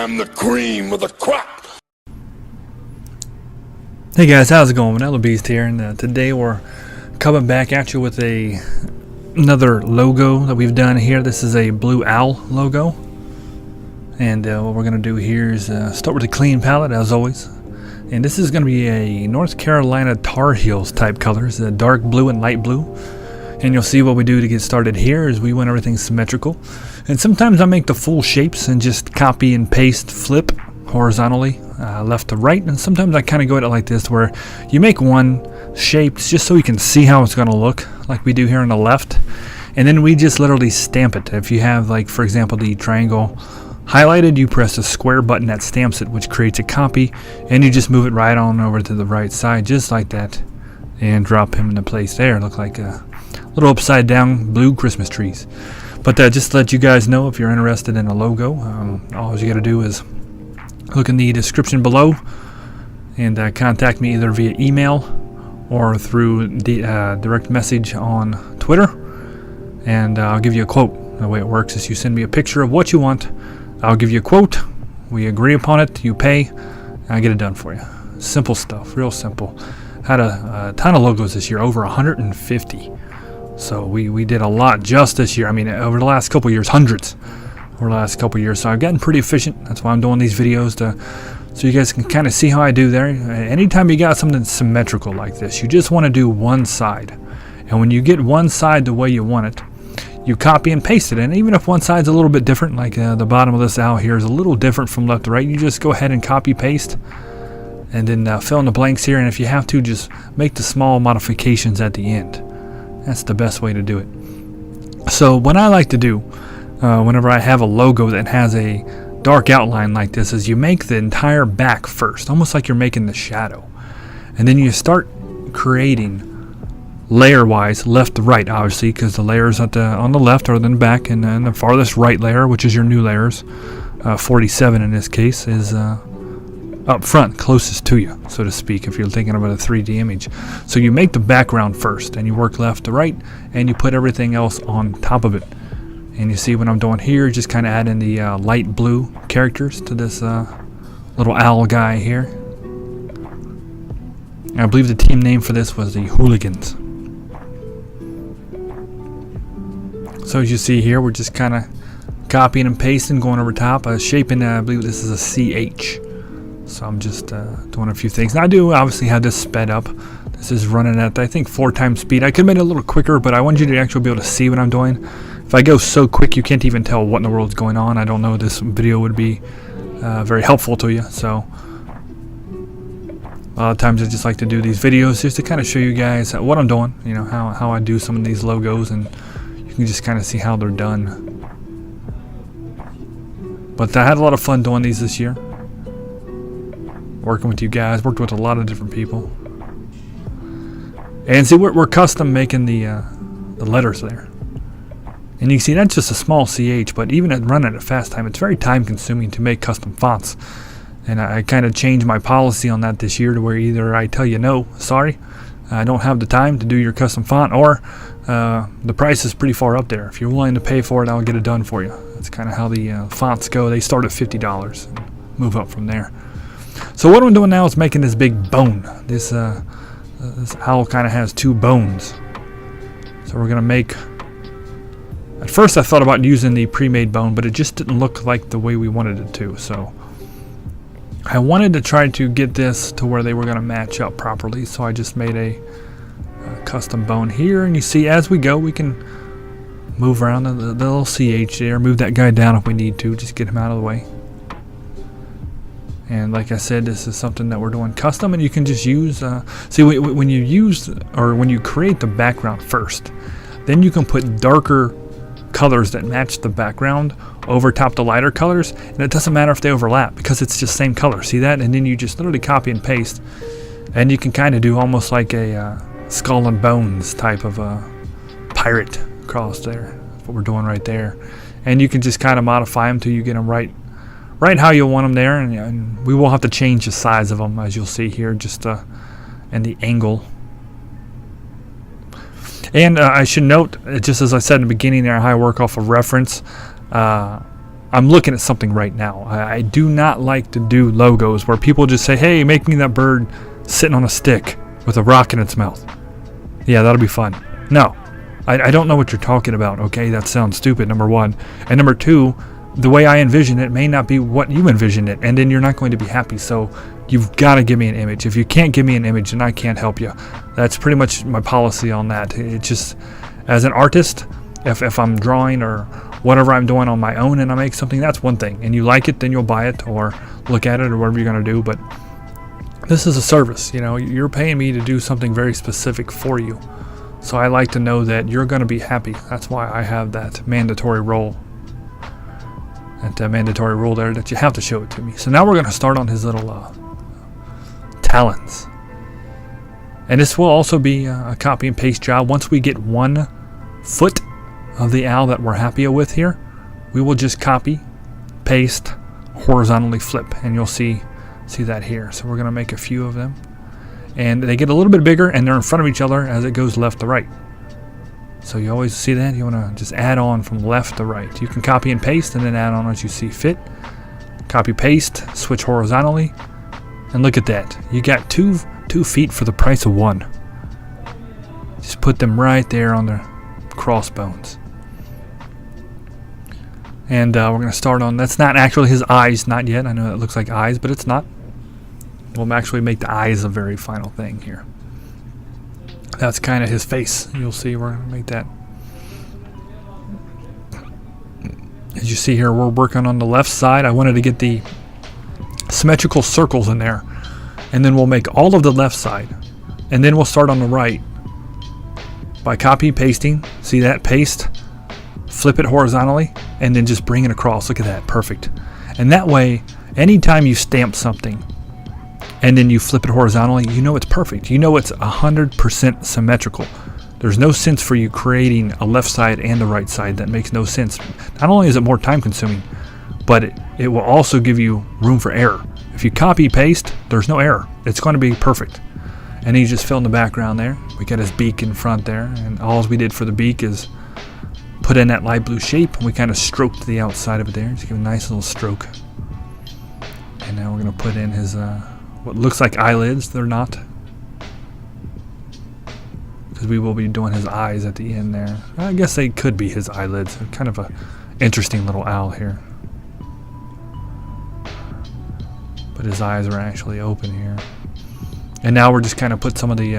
I'm the cream of the crop. Hey guys, how's it going? MLB here, and today we're coming back at you with another logo that we've done here. This is a Blue Owl logo, and what we're going to do here is start with a clean palette as always. And this is going to be a North Carolina Tar Heels type colors, dark blue and light blue. And you'll see what we do to get started here is we want everything symmetrical. And sometimes I make the full shapes and just copy and paste, flip horizontally, left to right. And sometimes I kind of go at it like this, where you make one shape just so you can see how it's going to look, like we do here on the left. And then we just literally stamp it. If you have, like, for example, the triangle highlighted, you press the square button that stamps it, which creates a copy, and you just move it right on over to the right side, just like that, and drop him into place there. Look like a little upside down blue Christmas trees. But just to let you guys know, if you're interested in a logo, all you got to do is look in the description below and contact me either via email or through the direct message on Twitter, and I'll give you a quote. The way it works is you send me a picture of what you want, I'll give you a quote, we agree upon it, you pay, and I get it done for you. Simple stuff, real simple. Had a ton of logos this year, over 150. So we did a lot just this year. I mean, over the last couple years, hundreds over the last couple years. So I've gotten pretty efficient. That's why I'm doing these videos, so you guys can kind of see how I do there. Anytime you got something symmetrical like this, you just want to do one side. And when you get one side the way you want it, you copy and paste it. And even if one side's a little bit different, like the bottom of this owl here is a little different from left to right, you just go ahead and copy paste and then fill in the blanks here. And if you have to, just make the small modifications at the end. That's the best way to do it. So what I like to do whenever I have a logo that has a dark outline like this is you make the entire back first, almost like you're making the shadow. And then you start creating layer-wise, left to right, obviously, because the layers on the left are the back, and then the farthest right layer, which is your new layers, 47 in this case, is up front, closest to you, so to speak, if you're thinking about a 3D image. So you make the background first, and you work left to right, and you put everything else on top of it. And you see what I'm doing here, just kind of adding the light blue characters to this little owl guy here. And I believe the team name for this was the Hooligans. So as you see here, we're just kind of copying and pasting, going over top, shaping, I believe this is a CH. So I'm just doing a few things. Now I do obviously have this sped up. This is running at, I think, 4 times speed. I could have made it a little quicker, but I want you to actually be able to see what I'm doing. If I go so quick you can't even tell what in the world's going on, I don't know this video would be very helpful to you. So a lot of times I just like to do these videos just to kind of show you guys what I'm doing, you know, how I do some of these logos, and you can just kind of see how they're done. But I had a lot of fun doing these this year, working with you guys, worked with a lot of different people. And see, we're custom making the letters there. And you can see that's just a small CH, but even at running at fast time, it's very time consuming to make custom fonts. And I kind of changed my policy on that this year to where either I tell you, no, sorry, I don't have the time to do your custom font, or the price is pretty far up there. If you're willing to pay for it, I'll get it done for you. That's kind of how the fonts go. They start at $50 and move up from there. So what I'm doing now is making this big bone. This owl kind of has 2 bones. So we're going to make... At first I thought about using the pre-made bone, but it just didn't look like the way we wanted it to. So I wanted to try to get this to where they were going to match up properly. So I just made a custom bone here. And you see, as we go, we can move around the little CH there. Move that guy down if we need to. Just get him out of the way. And like I said, this is something that we're doing custom, and you can just use, see, when you use, or when you create the background first, then you can put darker colors that match the background over top the lighter colors, and it doesn't matter if they overlap because it's just same color. See that? And then you just literally copy and paste, and you can kind of do almost like a skull and bones type of a pirate across there. That's what we're doing right there. And you can just kind of modify them till you get them right how you want them there, and we will have to change the size of them, as you'll see here, just and the angle. And I should note, just as I said in the beginning there, how I work off of reference. I'm looking at something right now. I do not like to do logos where people just say, hey, make me that bird sitting on a stick with a rock in its mouth. Yeah, that'll be fun. No, I don't know what you're talking about, okay? That sounds stupid, number one. And number two, the way I envision it may not be what you envision it, and then you're not going to be happy. So you've got to give me an image. If you can't give me an image, then I can't help you. That's pretty much my policy on that. It just, as an artist, if I'm drawing or whatever I'm doing on my own and I make something, that's one thing. And you like it, then you'll buy it or look at it or whatever you're going to do. But this is a service. You know, you're paying me to do something very specific for you. So I like to know that you're going to be happy. That's why I have that mandatory role. That mandatory rule there that you have to show it to me. So now we're going to start on his little talons. And this will also be a copy and paste job. Once we get 1 foot of the owl that we're happy with here, we will just copy, paste, horizontally flip, and you'll see that here. So we're going to make a few of them. And they get a little bit bigger, and they're in front of each other as it goes left to right. So you always see that. You want to just add on from left to right. You can copy and paste and then add on as you see fit. Copy, paste, switch horizontally. And look at that. You got two feet for the price of 1. Just put them right there on the crossbones. And we're going to start on, that's not actually his eyes, not yet. I know it looks like eyes, but it's not. We'll actually make the eyes a very final thing here. That's kind of his face. You'll see we're going to make that. As you see here, we're working on the left side. I wanted to get the symmetrical circles in there. And then we'll make all of the left side. And then we'll start on the right by copy pasting. See that? Paste. Flip it horizontally. And then just bring it across. Look at that. Perfect. And that way, anytime you stamp something, and then you flip it horizontally, you know it's perfect. You know it's 100% symmetrical. There's no sense for you creating a left side and a right side. That makes no sense. Not only is it more time consuming, but it will also give you room for error. If you copy paste, there's no error. It's going to be perfect. And he just filled in the background there. We got his beak in front there, and all we did for the beak is put in that light blue shape, and we kind of stroked the outside of it there. Just give a nice little stroke. And now we're going to put in his what looks like eyelids. They're not, because we will be doing his eyes at the end there. I guess they could be his eyelids. They're kind of a interesting little owl here, but his eyes are actually open here. And now we're just kind of put some of the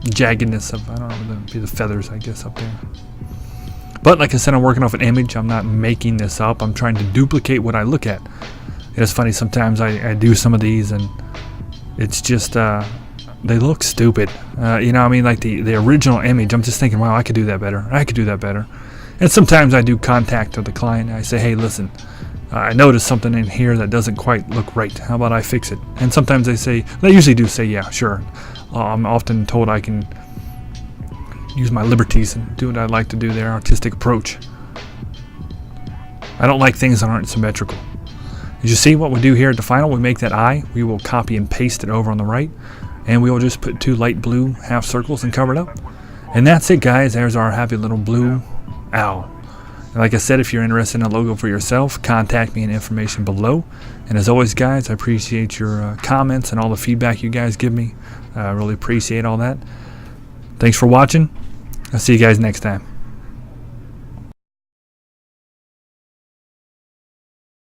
jaggedness of, I don't know, that'd be the feathers, I guess, up there. But like I said, I'm working off an image. I'm not making this up. I'm trying to duplicate what I look at. It's funny, sometimes I do some of these and it's just they look stupid. You know, I mean, like the original image, I'm just thinking, wow, I could do that better. I could do that better. And sometimes I do contact with the client and I say, hey, listen, I noticed something in here that doesn't quite look right. How about I fix it? And sometimes they usually do say, yeah, sure. I'm often told I can use my liberties and do what I like to do there, artistic approach. I don't like things that aren't symmetrical. As you see what we do here at the final, we make that eye. We will copy and paste it over on the right. And we will just put 2 light blue half circles and cover it up. And that's it, guys. There's our happy little blue owl. And like I said, if you're interested in a logo for yourself, contact me in information below. And as always, guys, I appreciate your comments and all the feedback you guys give me. I really appreciate all that. Thanks for watching. I'll see you guys next time.